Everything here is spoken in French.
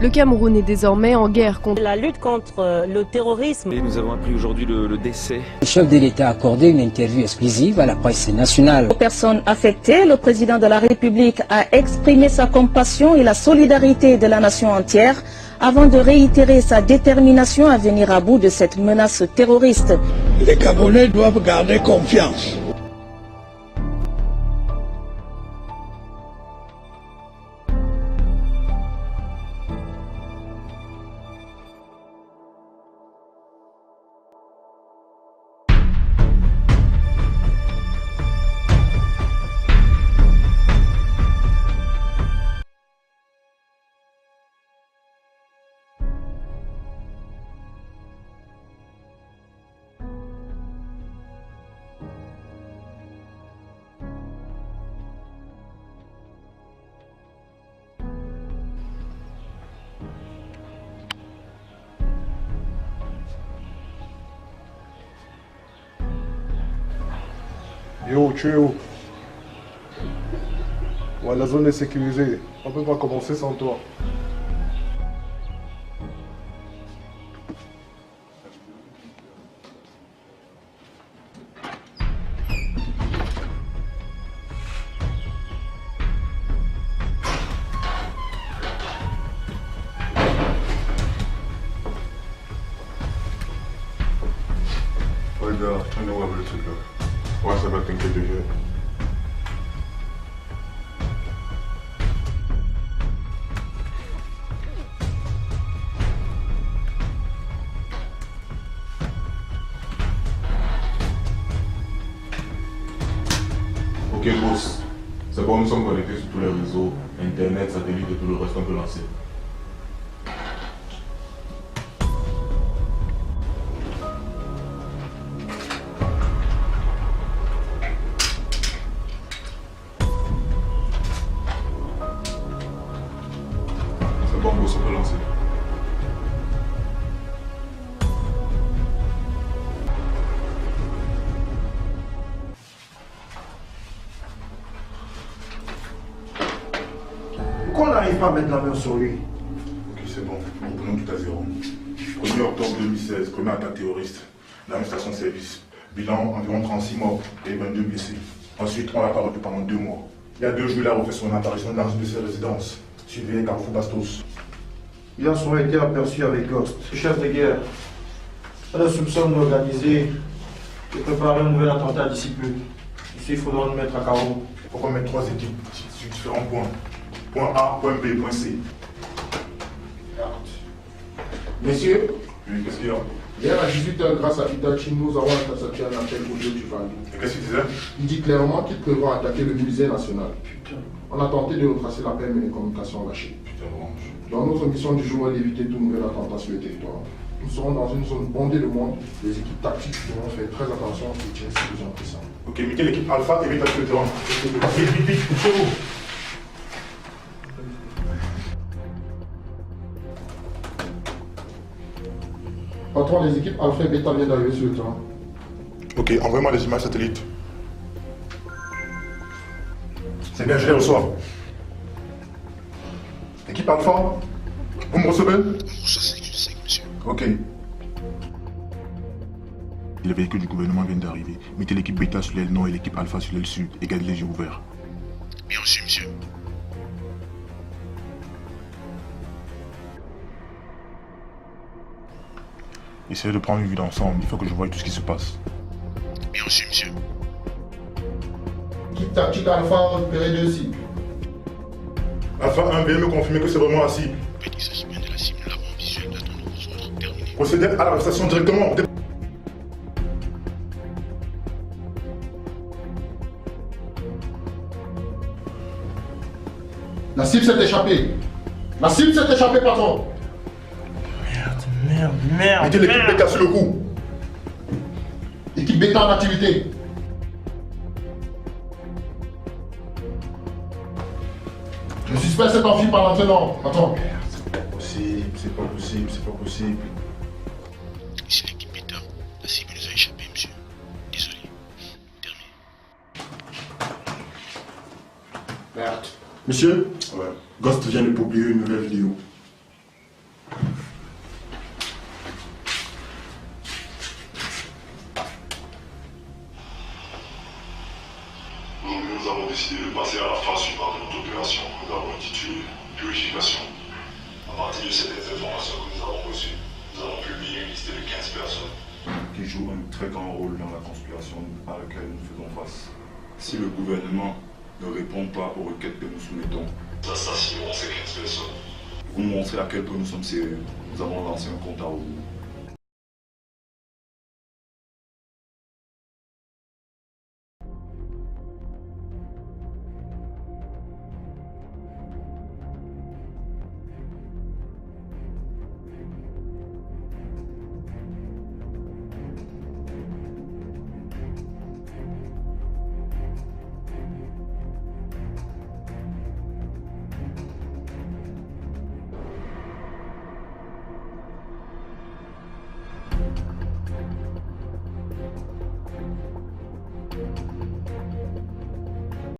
Le Cameroun est désormais en guerre contre la lutte contre le terrorisme. Et nous avons appris aujourd'hui le décès. Le chef de l'État a accordé une interview exclusive à la presse nationale. Aux personnes affectées, le président de la République a exprimé sa compassion et la solidarité de la nation entière avant de réitérer sa détermination à venir à bout de cette menace terroriste. Les Camerounais doivent garder confiance. Yo, tu es où? Ouais, la zone est sécurisée. On peut pas commencer sans toi. Ouais, gars, on est où avec le truc là? Ouais, ça va, t'inquiète de gérer. Ok, boss. C'est bon, nous sommes connectés sur tous les réseaux, internet, satellite et tout le reste, on peut lancer. Bon, boss, on peut lancer. Pourquoi on n'arrive pas à mettre la main sur lui? Ok, c'est bon. Nous prenons tout à zéro. 1er octobre 2016, première attaque terroriste. Dans une station-service. Bilan environ 36 morts et 22 blessés. Ensuite, on l'a pas revu pendant 2 mois. Il y a 2 jours, il a refait son apparition dans une de ses résidences. Surveillé Carrefour Bastos. Il a souvent été aperçu avec Ghost, le chef de guerre. On a soupçonne d'organiser et préparer un nouvel attentat d'ici peu. Ici, il faudra nous mettre à carreau. Il faut qu'on mette 3 équipes sur différents points. Point A, point B, point C. Messieurs, Oui, qu'est-ce qu'il y a? hier à 18h, grâce à Itachi, nous avons intercepté un appel audio du Fali. Et qu'est-ce qu'il disait? Il dit clairement qu'il prévoit attaquer le musée national. Putain. On a tenté de retracer l'appel, mais les communications ont lâché. Putain, orange. Dans notre mission du jour est d'éviter tout nouvel attentat sur le territoire. Nous serons dans une zone bondée de monde. Les équipes tactiques devront faire très attention et tirer ces besoins pressants. Ok, mettez l'équipe Alpha et vite à le terrain. Vite, vite, chez vous. Patron, les équipes Alpha et Beta viennent d'arriver sur le terrain. Ok, envoyez-moi les images satellites. C'est bien, je les reçois. Équipe Alpha, vous me recevez? Monsieur. Ok. Les véhicules du gouvernement viennent d'arriver. Mettez l'équipe Beta sur l'aile nord et l'équipe Alpha sur l'aile sud et gardez les yeux ouverts. Bien reçu, monsieur. Essayez de prendre une vue d'ensemble, il faut que je voie tout ce qui se passe. Bien reçu, monsieur. Équipe tactique Alpha, repérez 2 cibles. Alpha 1, veuillez me confirmer que c'est vraiment la cible. Il s'agit bien de la cible, nous l'avons visuel, attendons vos ordres, terminé. Procédez à l'arrestation directement. La cible s'est échappée. La cible s'est échappée, patron. Merde. Mettez l'équipe Beta sur le coup. Équipe Beta en activité. Le suspect s'est enfui par l'entraînant. Attends. C'est pas possible, c'est pas possible, c'est pas possible. Ici l'équipe Beta. La cible nous a échappé, monsieur. Désolé. Terminé. Merde. Monsieur? Ouais. Ghost vient de publier une nouvelle vidéo. vérification. À partir de cette information que nous avons reçue, nous avons publié une liste de 15 personnes qui jouent un très grand rôle dans la conspiration à laquelle nous faisons face. Si le gouvernement ne répond pas aux requêtes que nous soumettons, nous assassinerons ces 15 personnes. Vous montrer à quel point nous sommes sérieux. Nous avons lancé un compte à rebours.